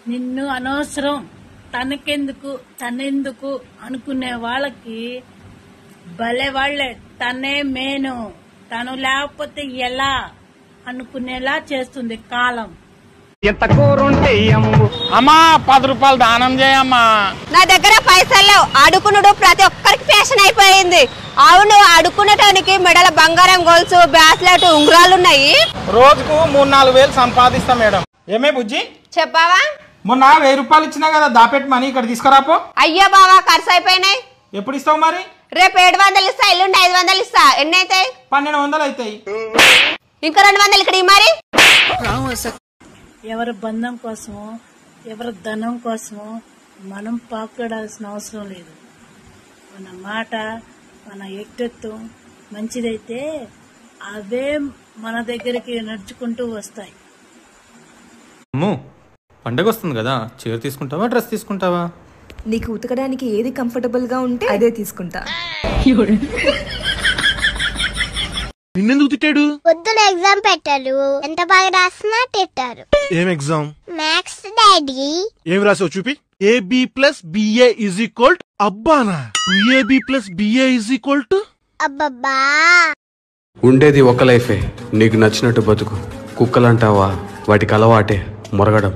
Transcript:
నిన్ను అనవసరం, తనెందుకు అనుకునే వాళ్ళకి భలే వాళ్లే తనే మేను, తను లేకపోతే ఎలా అనుకునేలా చేస్తుంది కాలం. ఎంత కూరుంటే అమ్మా 10 రూపాయలు దానం చేయమ్మా. నా దగ్గర పైసలు లేవు, అడుకునుడు ప్రతి ఒక్కరికి ఫ్యాషన్ అయిపోయింది. అవును, అడుక్కునేటానికి మెడల బంగారం గొలుసు, బ్రాస్లెట్, ఉంగరాలు ఉన్నాయి. రోజుకు 3-4 వేలు సంపాదిస్తా మేడం. ఏమే బుజ్జి చెప్పావా? మొన్న 1000 రూపాయలు ఇచ్చినా కదా, దాపెట్టి మనీ ఇక్కడ తీసుకురాపో. అయ్యో బావా, ఖర్చు అయిపోయినాయి. ఎప్పుడు ఇస్తావు మరి? రేపు 700 ఇస్తా, ఎల్లుండి 500 ఇస్తా. ఎన్ని అవుతాయి? 1200 అవుతాయి. ఇంకా 200 ఇక్కడ మరి. ఎవరి బంధం కోసమో ఎవరి ధనం కోసమో మనం పాకులాడాల్సిన అవసరం లేదు. మన మాట, మన వ్యక్తిత్వం మంచిదైతే అవే మన దగ్గరికి నడుచుకుంటూ వస్తాయి. పండగ వస్తుంది కదా, చీర తీసుకుంటావా డ్రెస్ తీసుకుంటావా? నీకు ఉతకడానికి ఏది కంఫర్టబుల్ గా ఉంటే అదే తీసుకుంటా. నిన్నెందుకు తిట్టాడు? పొద్దున ఎగ్జామ్ పెట్టారు, ఎంత బాగా రాసినా తిట్టారు. ఏం ఎగ్జామ్? Maths daddy. ఏం రాసావు చూపి. AB + BA = అబ్బానా? AB + BA = అబ్బబ్బా. ఉండేది ఒక లైఫే, నీకు నచ్చినట్టు బతుకు. కుక్కలంటావా, వాటికి అలవాటే మొరగడం.